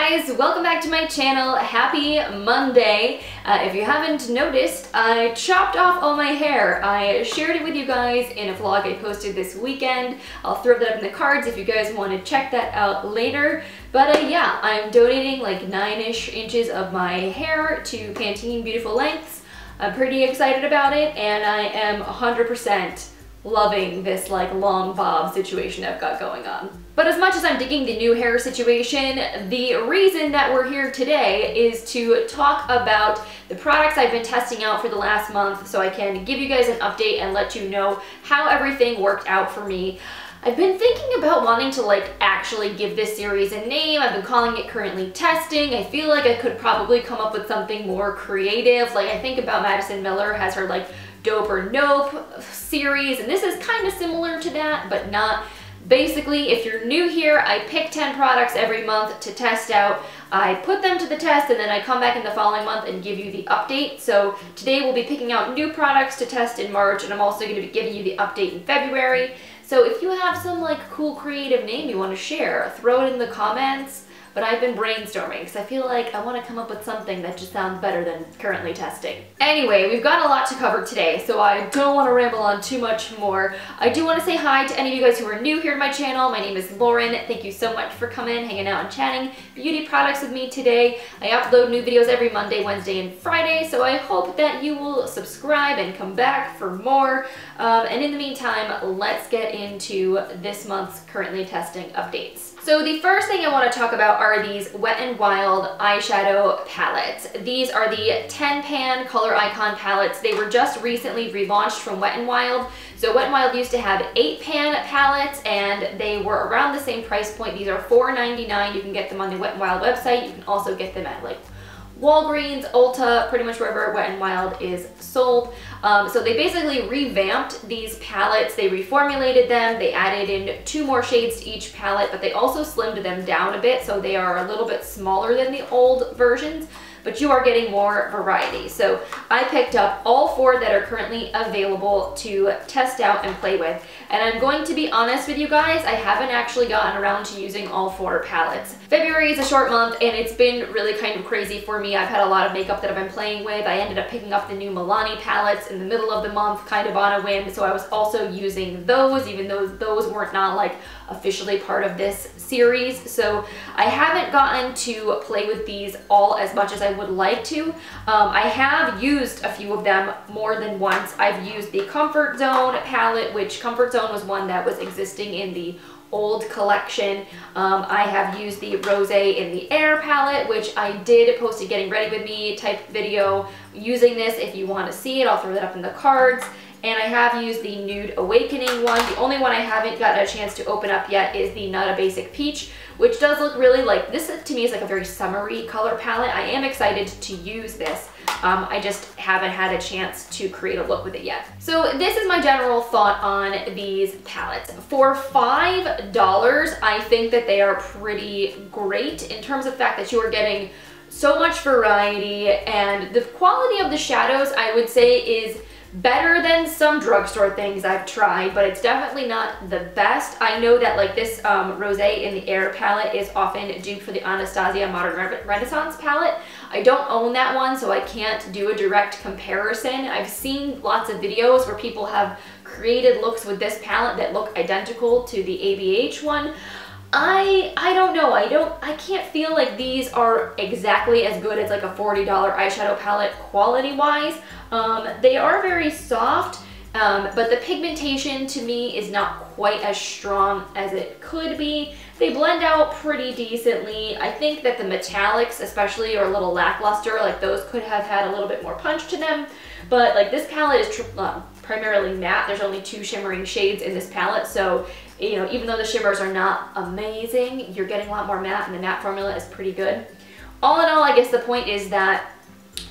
guys, welcome back to my channel. Happy Monday. If you haven't noticed, I chopped off all my hair. I shared it with you guys in a vlog I posted this weekend. I'll throw that up in the cards if you guys want to check that out later. But yeah, I'm donating like 9-ish inches of my hair to Pantene Beautiful Lengths. I'm pretty excited about it, and I am 100% loving this like long bob situation I've got going on. But as much as I'm digging the new hair situation, the reason that we're here today is to talk about the products I've been testing out for the last month so I can give you guys an update and let you know how everything worked out for me. I've been thinking about wanting to like actually give this series a name. I've been calling it Currently Testing. I feel like I could probably come up with something more creative. Like I think about Madison Miller has her like Dope or Nope series, and this is kind of similar to that, but not. Basically, if you're new here, I pick 10 products every month to test out. I put them to the test and then I come back in the following month and give you the update. So today we'll be picking out new products to test in March, and I'm also going to be giving you the update in February. So if you have some like cool creative name you want to share, throw it in the comments. But I've been brainstorming because I feel like I want to come up with something that just sounds better than Currently Testing. Anyway, we've got a lot to cover today, so I don't want to ramble on too much more. I do want to say hi to any of you guys who are new here to my channel. My name is Lauren. Thank you so much for coming, hanging out, and chatting beauty products with me today. I upload new videos every Monday, Wednesday, and Friday, so I hope that you will subscribe and come back for more. And in the meantime, let's get into this month's Currently Testing updates. So the first thing I want to talk about are these Wet n Wild eyeshadow palettes. These are the 10-pan Color Icon palettes. They were just recently relaunched from Wet n Wild. So Wet n Wild used to have 8-pan palettes, and they were around the same price point. These are $4.99. You can get them on the Wet n Wild website. You can also get them at like Walgreens, Ulta, pretty much wherever Wet n Wild is sold. So they basically revamped these palettes. They reformulated them. They added in 2 more shades to each palette, but they also slimmed them down a bit, so they are a little bit smaller than the old versions, but you are getting more variety. So I picked up all 4 that are currently available to test out and play with. And I'm going to be honest with you guys, I haven't actually gotten around to using all 4 palettes. February is a short month and it's been really kind of crazy for me. I've had a lot of makeup that I've been playing with. I ended up picking up the new Milani palettes in the middle of the month, kind of on a whim. So I was also using those, even though those weren't not like officially part of this series. So I haven't gotten to play with these all as much as I would like to. I have used a few of them more than once. I've used the Comfort Zone palette, which Comfort Zone was one that was existing in the old collection. I have used the Rose in the Air palette, which I did post a getting ready with me type video using this. If you want to see it, I'll throw that up in the cards. And I have used the Nude Awakening one. The only one I haven't gotten a chance to open up yet is the Not a Basic Peach, which does look really like, this to me is like a very summery color palette. I am excited to use this. I just haven't had a chance to create a look with it yet. So this is my general thought on these palettes. For $5, I think that they are pretty great in terms of the fact that you are getting so much variety, and the quality of the shadows I would say is better than some drugstore things I've tried, but it's definitely not the best. I know that like this Rose in the Air palette is often duped for the Anastasia Modern Renaissance palette. I don't own that one, so I can't do a direct comparison. I've seen lots of videos where people have created looks with this palette that look identical to the ABH one. I don't know. I can't feel like these are exactly as good as like a $40 eyeshadow palette quality-wise. They are very soft, but the pigmentation to me is not quite as strong as it could be. They blend out pretty decently. I think that the metallics especially are a little lackluster, like those could have had a little bit more punch to them. But like this palette is primarily matte. There's only 2 shimmering shades in this palette, so you know, even though the shimmers are not amazing, you're getting a lot more matte, and the matte formula is pretty good. All in all, I guess the point is that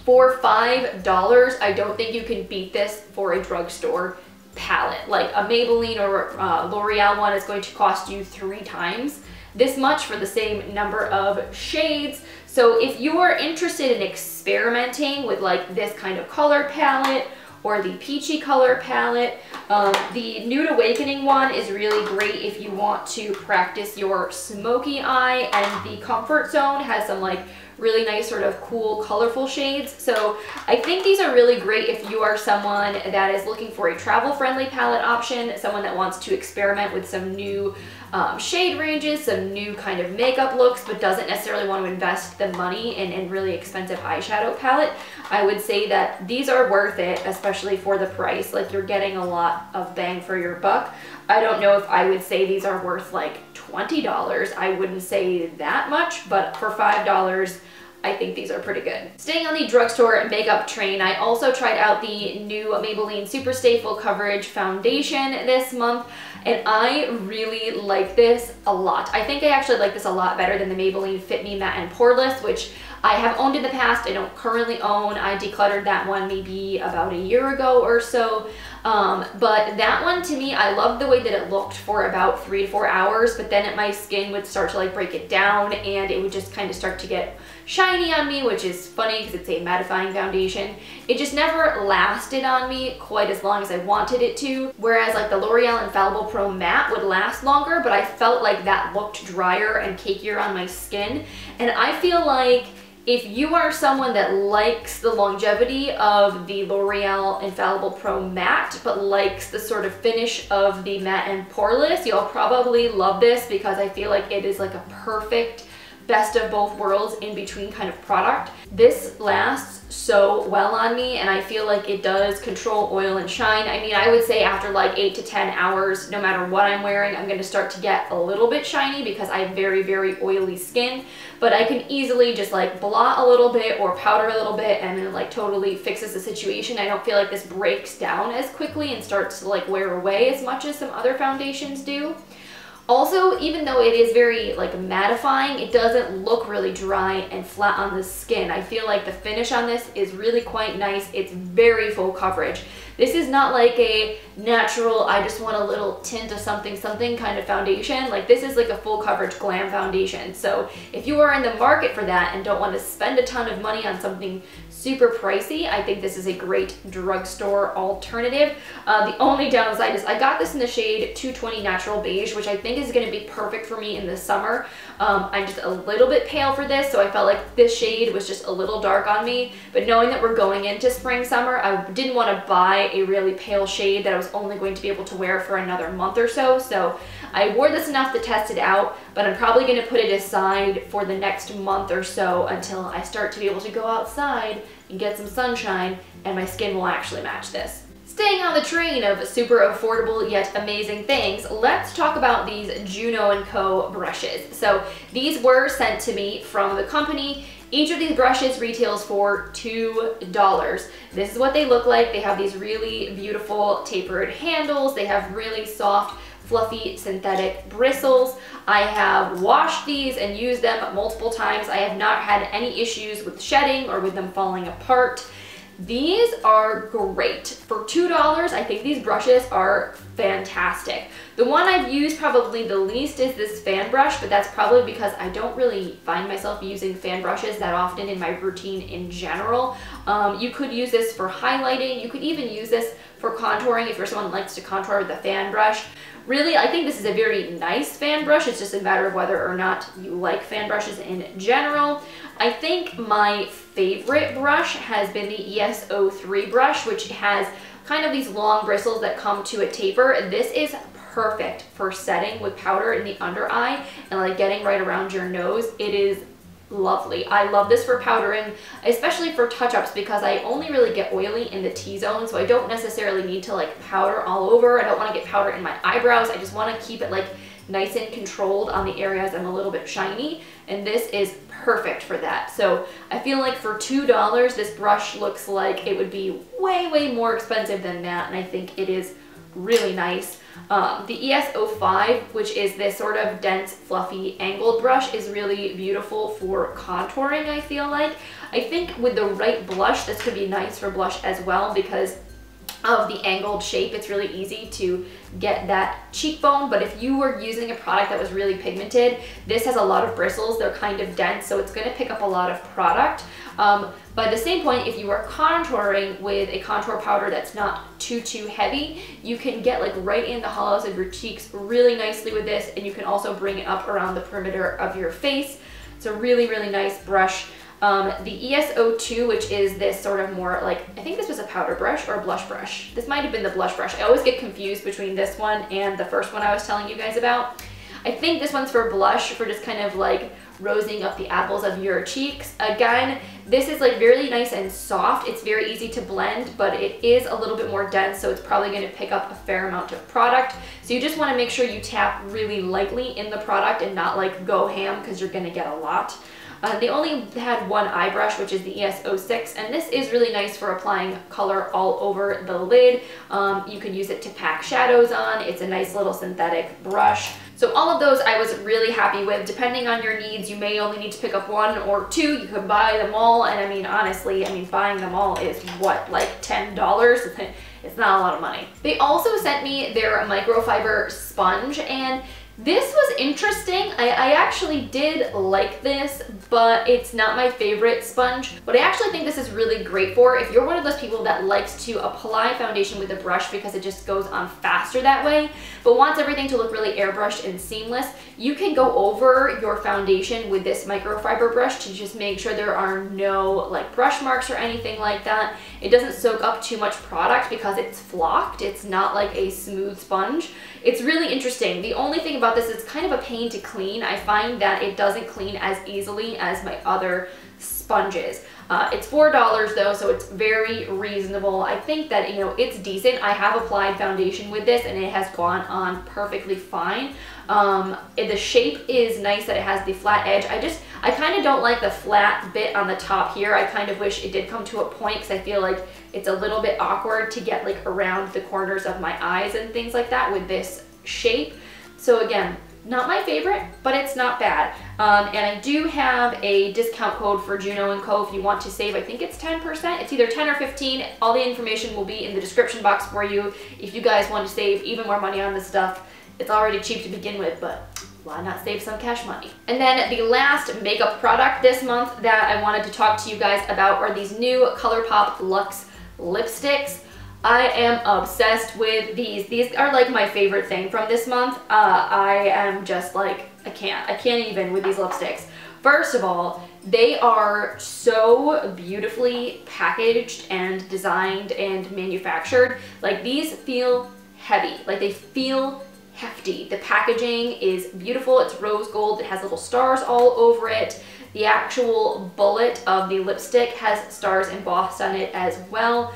for $5, I don't think you can beat this for a drugstore palette. Like a Maybelline or L'Oreal one is going to cost you 3 times this much for the same number of shades. So if you're interested in experimenting with like this kind of color palette, or the Peachy color palette. The Nude Awakening one is really great if you want to practice your smoky eye, and the Comfort Zone has some like really nice sort of cool colorful shades. So I think these are really great if you are someone that is looking for a travel friendly palette option, someone that wants to experiment with some new shade ranges, some new kind of makeup looks, but doesn't necessarily want to invest the money in really expensive eyeshadow palette. I would say that these are worth it, especially for the price. Like, you're getting a lot of bang for your buck. I don't know if I would say these are worth like $20. I wouldn't say that much, but for $5, I think these are pretty good. Staying on the drugstore makeup train, I also tried out the new Maybelline Super Stay Full Coverage Foundation this month, and I really like this a lot. I think I actually like this a lot better than the Maybelline Fit Me Matte and Poreless, which I have owned in the past. I don't currently own. I decluttered that one maybe about a year ago or so. But that one, to me, I loved the way that it looked for about 3 to 4 hours, but then my skin would start to like break it down, and it would just kind of start to get shiny on me, which is funny because it's a mattifying foundation. It just never lasted on me quite as long as I wanted it to, whereas like the L'Oreal Infallible Pro Matte would last longer, but I felt like that looked drier and cakier on my skin. And I feel like if you are someone that likes the longevity of the L'Oreal Infallible Pro Matte, but likes the sort of finish of the matte and poreless, you'll probably love this, because I feel like it is like a perfect best of both worlds in between kind of product. This lasts so well on me, and I feel like it does control oil and shine. I mean, I would say after like 8 to 10 hours, no matter what I'm wearing, I'm going to start to get a little bit shiny because I have very, very oily skin, but I can easily just like blot a little bit or powder a little bit, and it like totally fixes the situation. I don't feel like this breaks down as quickly and starts to like wear away as much as some other foundations do. Also, even though it is very like mattifying, it doesn't look really dry and flat on the skin. I feel like the finish on this is really quite nice. It's very full coverage. This is not like a natural, I just want a little tint of something something kind of foundation. Like, this is like a full coverage glam foundation. So if you are in the market for that and don't want to spend a ton of money on something super pricey, I think this is a great drugstore alternative. The only downside is I got this in the shade 220 Natural Beige, which I think is going to be perfect for me in the summer. I'm just a little bit pale for this, so I felt like this shade was just a little dark on me. But knowing that we're going into spring, summer, I didn't want to buy a really pale shade that I was only going to be able to wear for another month or so. So I wore this enough to test it out, but I'm probably going to put it aside for the next month or so until I start to be able to go outside and get some sunshine, and my skin will actually match this. Staying on the train of super affordable yet amazing things, let's talk about these Juno Co brushes. So these were sent to me from the company. Each of these brushes retails for $2. This is what they look like. They have these really beautiful tapered handles. They have really soft, fluffy synthetic bristles. I have washed these and used them multiple times. I have not had any issues with shedding or with them falling apart. These are great. For $2, I think these brushes are fantastic. The one I've used probably the least is this fan brush, but that's probably because I don't really find myself using fan brushes that often in my routine in general. You could use this for highlighting. You could even use this for contouring if you're someone who likes to contour with a fan brush. Really, I think this is a very nice fan brush. It's just a matter of whether or not you like fan brushes in general. I think my favorite brush has been the ES03 brush, which has kind of these long bristles that come to a taper. This is perfect for setting with powder in the under eye and like getting right around your nose. It is lovely. I love this for powdering, especially for touch-ups, because I only really get oily in the T-zone, so I don't necessarily need to like powder all over. I don't want to get powder in my eyebrows. I just want to keep it like nice and controlled on the areas I'm a little bit shiny, and this is perfect for that. So I feel like for $2, this brush looks like it would be way, way more expensive than that, and I think it is really nice. The ES05, which is this sort of dense, fluffy, angled brush, is really beautiful for contouring, I feel like. I think with the right blush, this could be nice for blush as well, because of the angled shape. It's really easy to get that cheekbone, but if you were using a product that was really pigmented, this has a lot of bristles. They're kind of dense, so it's going to pick up a lot of product. But at the same point, if you are contouring with a contour powder that's not too heavy, you can get like right in the hollows of your cheeks really nicely with this, and you can also bring it up around the perimeter of your face. It's a really, really nice brush. The ESO2, which is this sort of more like, I think this was a powder brush or a blush brush. This might have been the blush brush. I always get confused between this one and the first one I was telling you guys about. I think this one's for blush, for just kind of like rosing up the apples of your cheeks. Again, this is like really nice and soft. It's very easy to blend, but it is a little bit more dense, so it's probably going to pick up a fair amount of product. So you just want to make sure you tap really lightly in the product and not like go ham, because you're going to get a lot. They only had one eye brush, which is the ESO6, and this is really nice for applying color all over the lid. You can use it to pack shadows on. It's a nice little synthetic brush. So all of those I was really happy with. Depending on your needs, you may only need to pick up one or two. You could buy them all, and I mean, honestly, buying them all is what, like $10? It's not a lot of money. They also sent me their microfiber sponge, and this was interesting. I actually did like this, but it's not my favorite sponge. But I actually think this is really great for if you're one of those people that likes to apply foundation with a brush because it just goes on faster that way, but wants everything to look really airbrushed and seamless. You can go over your foundation with this microfiber brush to just make sure there are no like brush marks or anything like that. It doesn't soak up too much product because it's flocked. It's not like a smooth sponge. It's really interesting. The only thing about this is it's kind of a pain to clean. I find that it doesn't clean as easily as my other sponges. It's $4 though, so it's very reasonable. I think that, you know, it's decent. I have applied foundation with this and it has gone on perfectly fine. The shape is nice that it has the flat edge. I kind of don't like the flat bit on the top here. I kind of wish it did come to a point, because I feel like it's a little bit awkward to get like around the corners of my eyes and things like that with this shape. So again, not my favorite, but it's not bad. And I do have a discount code for Juno Co if you want to save. I think it's 10%. It's either 10 or 15. All the information will be in the description box for you if you guys want to save even more money on this stuff. It's already cheap to begin with, but why not save some cash money? And then the last makeup product this month that I wanted to talk to you guys about are these new ColourPop Lux Lipsticks. I am obsessed with these. These are like my favorite thing from this month. I am just like, I can't even with these lipsticks. First of all, they are so beautifully packaged and designed and manufactured. Like, these feel heavy, like they feel hefty. The packaging is beautiful. It's rose gold. It has little stars all over it. The actual bullet of the lipstick has stars embossed on it as well.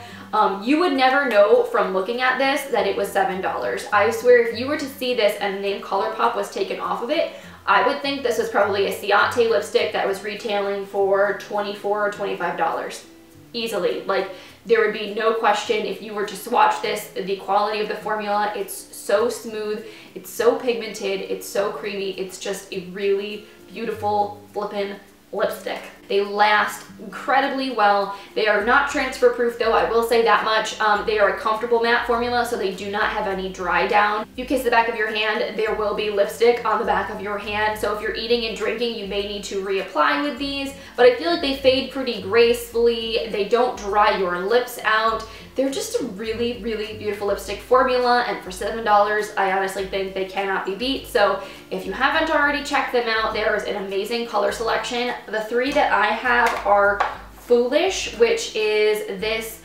You would never know from looking at this that it was $7. I swear, if you were to see this and the name ColourPop was taken off of it, I would think this was probably a Ciate lipstick that was retailing for $24 or $25. Easily. Like, there would be no question if you were to swatch this, the quality of the formula. It's so smooth, it's so pigmented, it's so creamy. It's just a really beautiful flippin' lipstick. They last incredibly well. They are not transfer proof though, I will say that much. They are a comfortable matte formula, so they do not have any dry down. If you kiss the back of your hand, there will be lipstick on the back of your hand. So if you're eating and drinking, you may need to reapply with these, but I feel like they fade pretty gracefully. They don't dry your lips out. They're just a really, really beautiful lipstick formula, and for $7, I honestly think they cannot be beat. So if you haven't already checked them out, there is an amazing color selection. The three that I have are Foolish, which is this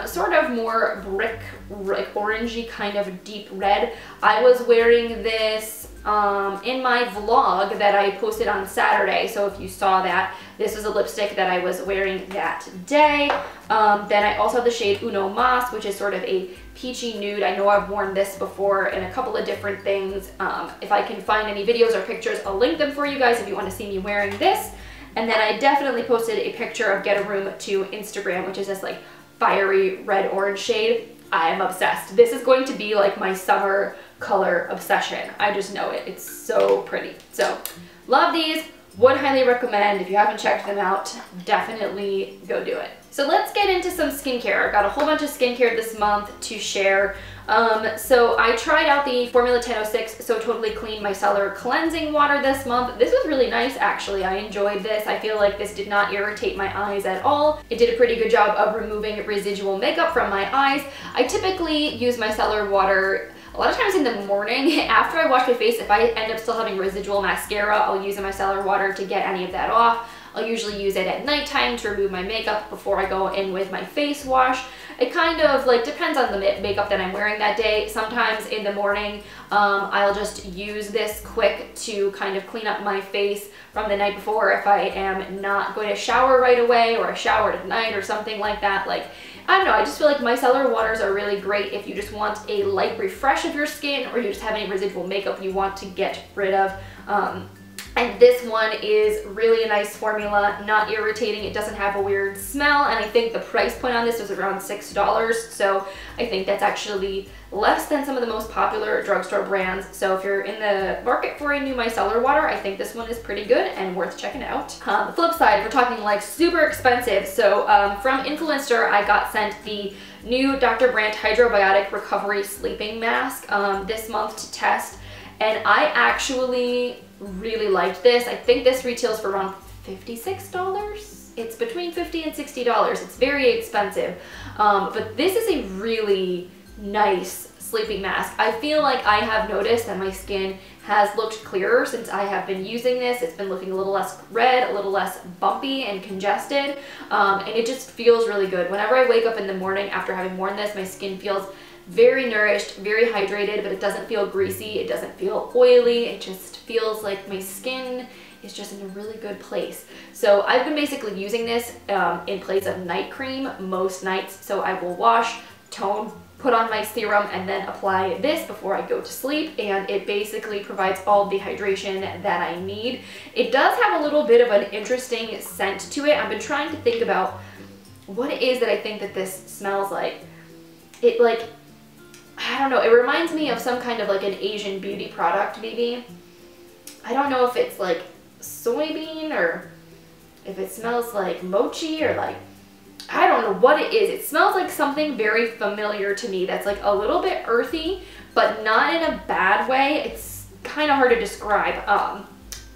sort of more brick orangey kind of deep red. I was wearing this in my vlog that I posted on Saturday, so if you saw that, this was a lipstick that I was wearing that day. Then I also have the shade Uno Mas, which is sort of a peachy nude. I know I've worn this before in a couple of different things. If I can find any videos or pictures, I'll link them for you guys if you want to see me wearing this. And then I definitely posted a picture of Get a Room to Instagram, which is this like fiery red orange shade. I am obsessed. This is going to be like my summer color obsession. I just know it. It's so pretty. So love these. would highly recommend. If you haven't checked them out, definitely go do it. So let's get into some skincare. I've got a whole bunch of skincare this month to share. So I tried out the Formula 1006 So Totally Clean Micellar Cleansing Water this month. This was really nice, actually. I enjoyed this. I feel like this did not irritate my eyes at all. It did a pretty good job of removing residual makeup from my eyes. I typically use micellar water a lot of times in the morning after I wash my face. If I end up still having residual mascara, I'll use a micellar water to get any of that off. I'll usually use it at nighttime to remove my makeup before I go in with my face wash. It kind of like depends on the makeup that I'm wearing that day. Sometimes in the morning, I'll just use this quick to kind of clean up my face from the night before if I am not going to shower right away, or I showered at night or something like that. Like, I don't know, I just feel like micellar waters are really great if you just want a light refresh of your skin, or you just have any residual makeup you want to get rid of. And this one is really a nice formula, not irritating, it doesn't have a weird smell, and I think the price point on this was around $6, so I think that's actually less than some of the most popular drugstore brands. So if you're in the market for a new micellar water, I think this one is pretty good and worth checking out. The flip side, we're talking like super expensive. So from Influencer, I got sent the new Dr. Brandt Hydrobiotic Recovery Sleeping Mask this month to test, and I actually really liked this. I think this retails for around $56. It's between $50 and $60. It's very expensive, but this is a really nice sleeping mask. I feel like I have noticed that my skin has looked clearer since I have been using this. It's been looking a little less red, a little less bumpy and congested, and it just feels really good. Whenever I wake up in the morning after having worn this, my skin feels very nourished, very hydrated, but it doesn't feel greasy, it doesn't feel oily, it just feels like my skin is just in a really good place. So I've been basically using this in place of night cream most nights. So I will wash, tone, put on my serum, and then apply this before I go to sleep, and it basically provides all the hydration that I need. It does have a little bit of an interesting scent to it. I've been trying to think about what it is that I think that this smells like. It like, I don't know, it reminds me of some kind of like an Asian beauty product maybe. I don't know if it's like soybean or if it smells like mochi or like, I don't know what it is. It smells like something very familiar to me that's like a little bit earthy, but not in a bad way. It's kind of hard to describe.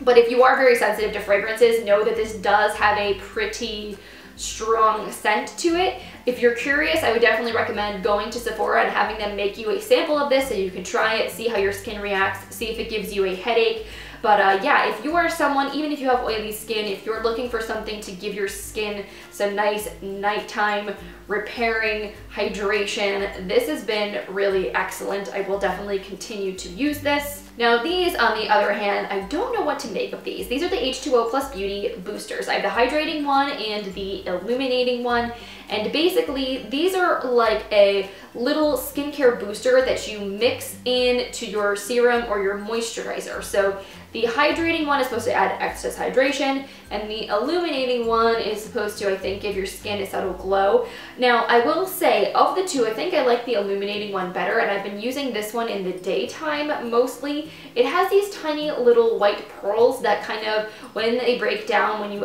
But if you are very sensitive to fragrances, know that this does have a pretty strong scent to it. If you're curious, I would definitely recommend going to Sephora and having them make you a sample of this so you can try it, see how your skin reacts, see if it gives you a headache. But yeah, if you are someone, even if you have oily skin, if you're looking for something to give your skin some nice nighttime repairing hydration, this has been really excellent. I will definitely continue to use this. Now these, on the other hand, I don't know what to make of these. These are the H2O Plus Beauty boosters. I have the hydrating one and the illuminating one. And basically, these are like a little skincare booster that you mix into your serum or your moisturizer. So the hydrating one is supposed to add excess hydration, and the illuminating one is supposed to, I think, give your skin a subtle glow. Now, I will say, of the two, I think I like the illuminating one better, and I've been using this one in the daytime mostly. It has these tiny little white pearls that kind of, when they break down, when you,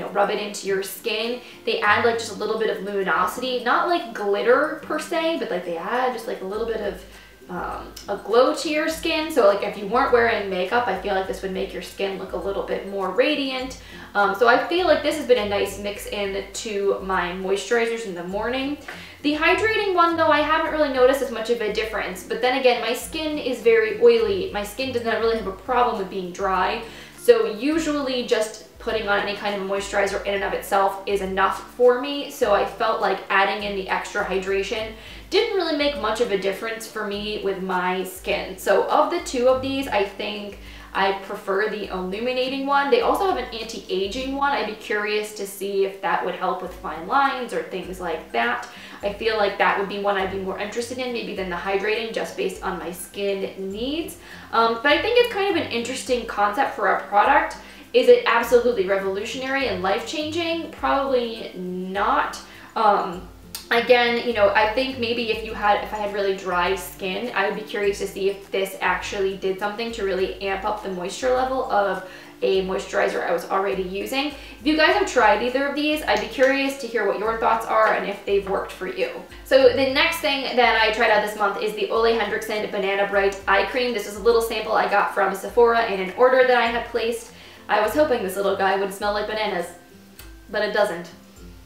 rub it into your skin, they add like just a little bit of luminosity, not like glitter per se, but like they add just like a little bit of a glow to your skin. So like if you weren't wearing makeup, I feel like this would make your skin look a little bit more radiant. So I feel like this has been a nice mix in to my moisturizers in the morning. The hydrating one though, I haven't really noticed as much of a difference, but then again, my skin is very oily. My skin does not really have a problem with being dry. So usually just putting on any kind of moisturizer in and of itself is enough for me. So I felt like adding in the extra hydration didn't really make much of a difference for me with my skin. So of the two of these, I think I prefer the illuminating one. They also have an anti-aging one. I'd be curious to see if that would help with fine lines or things like that. I feel like that would be one I'd be more interested in maybe than the hydrating, just based on my skin needs. But I think it's kind of an interesting concept for a product. Is it absolutely revolutionary and life-changing? Probably not. Again, I think maybe if I had really dry skin, I would be curious to see if this actually did something to really amp up the moisture level of a moisturizer I was already using. If you guys have tried either of these, I'd be curious to hear what your thoughts are and if they've worked for you. So the next thing that I tried out this month is the Ole Henriksen Banana Bright Eye Cream. This was a little sample I got from Sephora in an order that I had placed. I was hoping this little guy would smell like bananas, but it doesn't.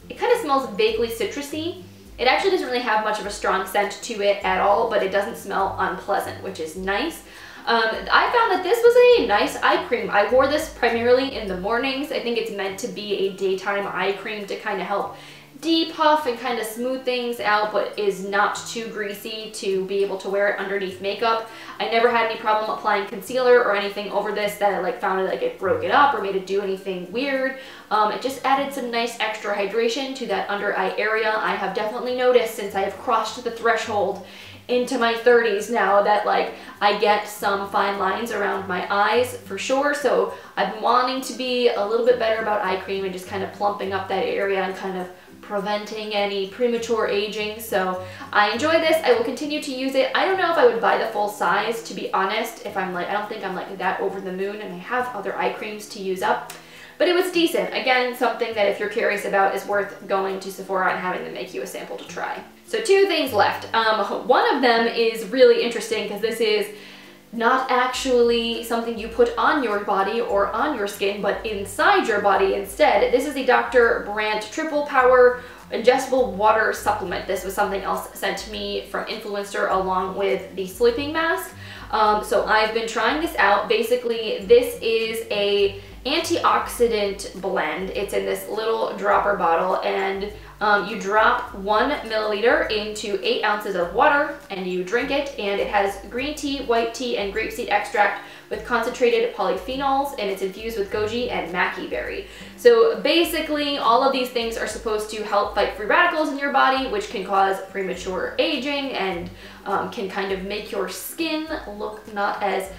It kind of smells vaguely citrusy. It actually doesn't really have much of a strong scent to it at all, but it doesn't smell unpleasant, which is nice. I found that this was a nice eye cream. I wore this primarily in the mornings. I think it's meant to be a daytime eye cream to kind of help depuff and kind of smooth things out, but is not too greasy to be able to wear it underneath makeup. I never had any problem applying concealer or anything over this that I like found it like it broke it up or made it do anything weird. It just added some nice extra hydration to that under eye area. I have definitely noticed since I have crossed the threshold into my 30s now that like I get some fine lines around my eyes for sure, so I've been wanting to be a little bit better about eye cream and just kind of plumping up that area and kind of preventing any premature aging. So I enjoy this. I will continue to use it. I don't know if I would buy the full size, to be honest. If I'm like, I don't think I'm like that over the moon, and I have other eye creams to use up, but it was decent. Again, something that if you're curious about is worth going to Sephora and having them make you a sample to try. So 2 things left. One of them is really interesting because this is not actually something you put on your body or on your skin, but inside your body instead. This is the Dr. Brandt Triple Power Ingestible Water Supplement. This was something else sent to me from Influencer along with the sleeping mask. So I've been trying this out. Basically, this is a antioxidant blend. It's in this little dropper bottle, and you drop 1 milliliter into 8 ounces of water and you drink it, and it has green tea, white tea, and grapeseed extract with concentrated polyphenols, and it's infused with goji and maqui berry. So basically all of these things are supposed to help fight free radicals in your body, which can cause premature aging and can kind of make your skin look not as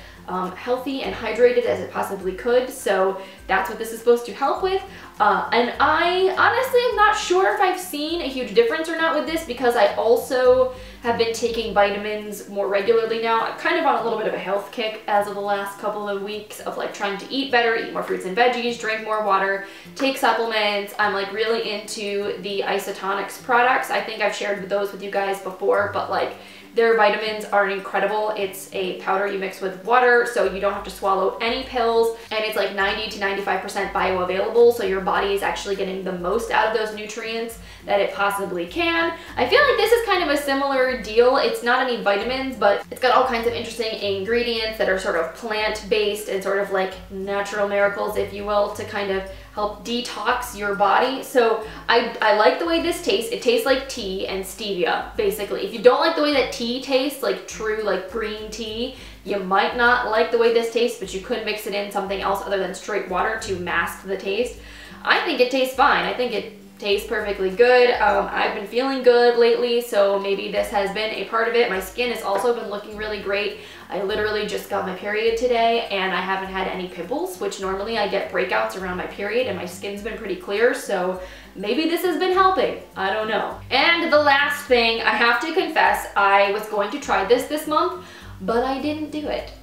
healthy and hydrated as it possibly could. So that's what this is supposed to help with. And I honestly am not sure if I've seen a huge difference or not with this, because I also have been taking vitamins more regularly now. I'm kind of on a little bit of a health kick as of the last couple of weeks of like trying to eat better, eat more fruits and veggies, drink more water, take supplements. I'm like really into the Isotonics products. I think I've shared those with you guys before, but like their vitamins are incredible. It's a powder you mix with water, so you don't have to swallow any pills, and it's like 90 to 95% bioavailable, so your body is actually getting the most out of those nutrients that it possibly can. I feel like this is kind of a similar deal. It's not any vitamins, but it's got all kinds of interesting ingredients that are sort of plant-based and sort of like natural miracles, if you will, to kind of help detox your body. So I like the way this tastes. It tastes like tea and stevia, basically. If you don't like the way that tea tastes, like true like green tea, you might not like the way this tastes, but you could mix it in something else other than straight water to mask the taste. I think it tastes fine. I think it tastes perfectly good. I've been feeling good lately, so maybe this has been a part of it. My skin has also been looking really great. I literally just got my period today and I haven't had any pimples, which normally I get breakouts around my period, and my skin's been pretty clear, so maybe this has been helping. I don't know. And the last thing, I have to confess, I was going to try this month, but I didn't do it.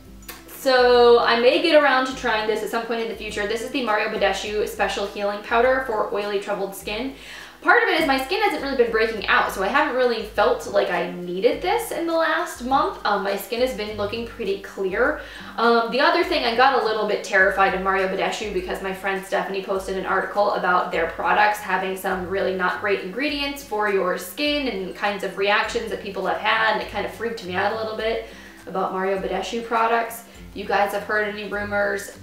So I may get around to trying this at some point in the future. This is the Badescu Special Healing Powder for oily, troubled skin. Part of it is my skin hasn't really been breaking out, so I haven't really felt like I needed this in the last month. My skin has been looking pretty clear. The other thing, I got a little bit terrified of Badescu because my friend Stephanie posted an article about their products having some really not great ingredients for your skin and kinds of reactions that people have had, and it kind of freaked me out a little bit about Badescu products. If you guys have heard any rumors,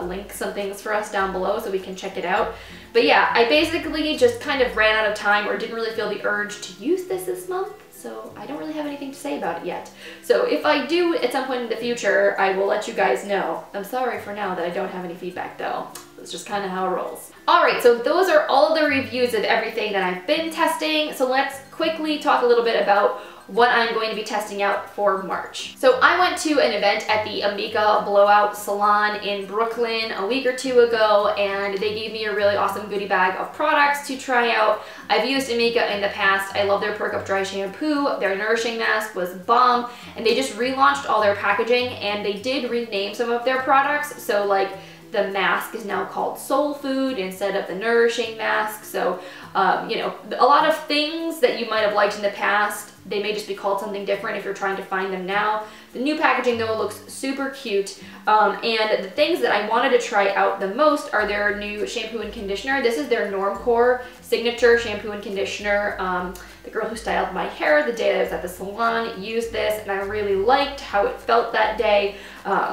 link some things for us down below so we can check it out. But yeah, I basically just kind of ran out of time or didn't really feel the urge to use this month, so I don't really have anything to say about it yet. So if I do at some point in the future, I will let you guys know. I'm sorry for now that I don't have any feedback though. It's just kind of how it rolls. Alright, so those are all of the reviews of everything that I've been testing. So let's quickly talk a little bit about what I'm going to be testing out for March. So I went to an event at the Amika Blowout Salon in Brooklyn a week or two ago, and they gave me a really awesome goodie bag of products to try out. I've used Amika in the past. I love their Perk Up Dry Shampoo. Their Nourishing Mask was bomb, and they just relaunched all their packaging, and they did rename some of their products. So like the mask is now called Soul Food instead of the Nourishing Mask. So, you know, a lot of things that you might have liked in the past, they may just be called something different if you're trying to find them now. The new packaging though looks super cute, and the things that I wanted to try out the most are their new shampoo and conditioner. This is their Normcore signature shampoo and conditioner. The girl who styled my hair the day I was at the salon used this, and I really liked how it felt that day.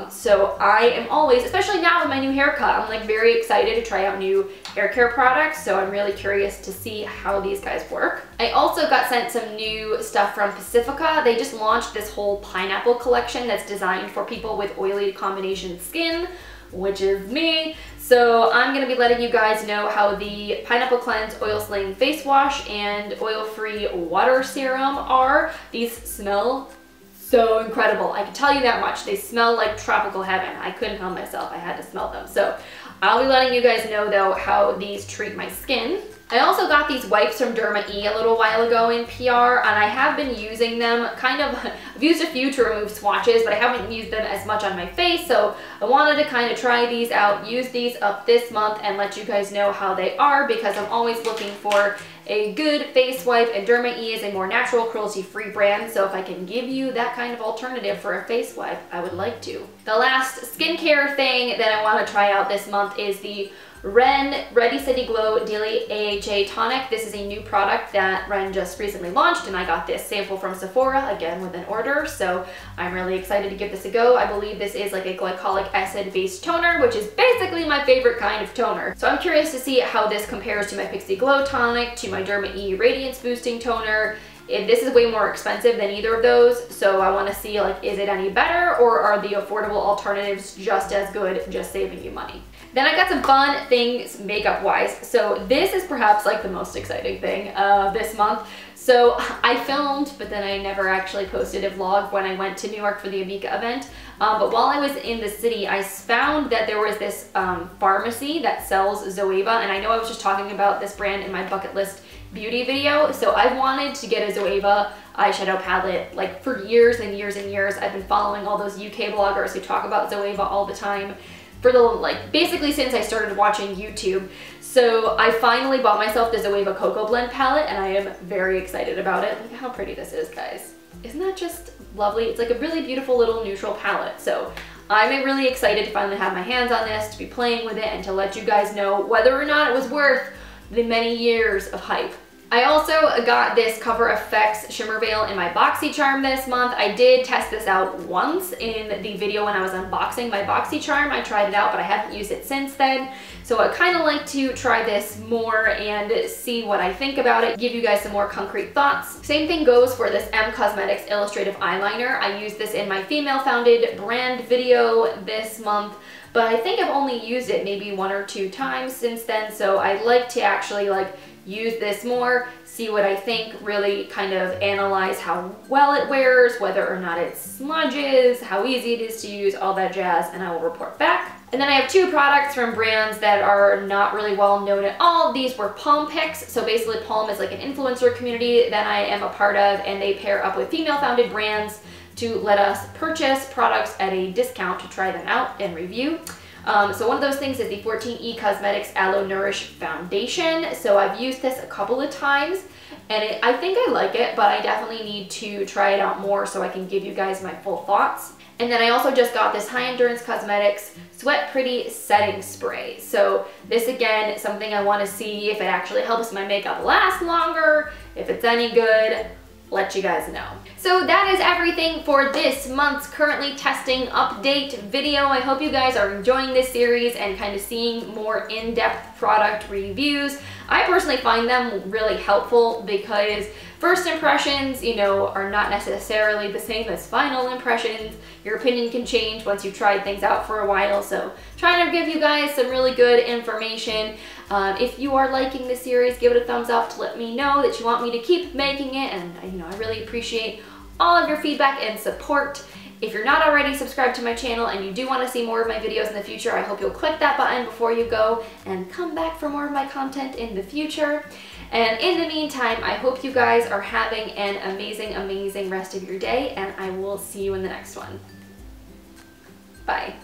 So I am always, especially now with my new haircut, I'm like very excited to try out new hair care products, so I'm really curious to see how these guys work. I also got sent some new stuff from Pacifica. They just launched this whole pineapple collection that's designed for people with oily combination skin, which is me. So I'm going to be letting you guys know how the Pineapple Cleanse Oil Slaying Face Wash and Oil-Free Water Serum are. These smell so incredible. I can tell you that much. They smell like tropical heaven. I couldn't help myself. I had to smell them. So I'll be letting you guys know though how these treat my skin. I also got these wipes from Derma E a little while ago in PR, and I have been using them kind of, I've used a few to remove swatches, but I haven't used them as much on my face, so I wanted to kind of try these out, use these up this month, and let you guys know how they are, because I'm always looking for a good face wipe, and Derma E is a more natural, cruelty-free brand, so if I can give you that kind of alternative for a face wipe, I would like to. The last skincare thing that I want to try out this month is the Ren Ready City Glow Daily AHA Tonic. This is a new product that Ren just recently launched, and I got this sample from Sephora, again with an order, so I'm really excited to give this a go. I believe this is like a glycolic acid based toner, which is basically my favorite kind of toner. So I'm curious to see how this compares to my Pixie Glow Tonic, to my Derma E Radiance Boosting Toner. This is way more expensive than either of those, so I want to see, like, is it any better, or are the affordable alternatives just as good, just saving you money? Then I got some fun things makeup wise. So this is perhaps like the most exciting thing this month. So I filmed, but then I never actually posted a vlog when I went to New York for the Amika event. But while I was in the city, I found that there was this pharmacy that sells Zoeva, and I know I was just talking about this brand in my bucket list beauty video. So I wanted to get a Zoeva eyeshadow palette like for years and years and years. I've been following all those UK bloggers who talk about Zoeva all the time for the, like, basically since I started watching YouTube. So I finally bought myself the Zoeva Cocoa Blend palette, and I am very excited about it. Look at how pretty this is, guys. Isn't that just lovely? It's like a really beautiful little neutral palette. So I'm really excited to finally have my hands on this, to be playing with it, and to let you guys know whether or not it was worth the many years of hype. I also got this Cover FX Shimmer Veil in my BoxyCharm this month. I did test this out once in the video when I was unboxing my BoxyCharm. I tried it out, but I haven't used it since then. So I kind of like to try this more and see what I think about it, give you guys some more concrete thoughts. Same thing goes for this M Cosmetics Illustrative Eyeliner. I used this in my female founded brand video this month, but I think I've only used it maybe 1 or 2 times since then. So I like to actually like use this more, see what I think, really kind of analyze how well it wears, whether or not it smudges, how easy it is to use, all that jazz, and I will report back. And then I have 2 products from brands that are not really well known at all. These were Palm Picks. So basically Palm is like an influencer community that I am a part of, and they pair up with female founded brands to let us purchase products at a discount to try them out and review. So one of those things is the 14E Cosmetics Aloe Nourish Foundation. So I've used this a couple of times, and I think I like it, but I definitely need to try it out more so I can give you guys my full thoughts. And then I also just got this High Endurance Cosmetics Sweat Pretty Setting Spray. So this, again, is something I want to see if it actually helps my makeup last longer, if it's any good. Let you guys know. So that is everything for this month's currently testing update video. I hope you guys are enjoying this series and kind of seeing more in-depth product reviews. I personally find them really helpful because first impressions, you know, are not necessarily the same as final impressions. Your opinion can change once you've tried things out for a while, so trying to give you guys some really good information. If you are liking this series, give it a thumbs up to let me know that you want me to keep making it, and you know, I really appreciate all of your feedback and support. If you're not already subscribed to my channel and you do want to see more of my videos in the future, I hope you'll click that button before you go and come back for more of my content in the future. And in the meantime, I hope you guys are having an amazing, amazing rest of your day, and I will see you in the next one. Bye.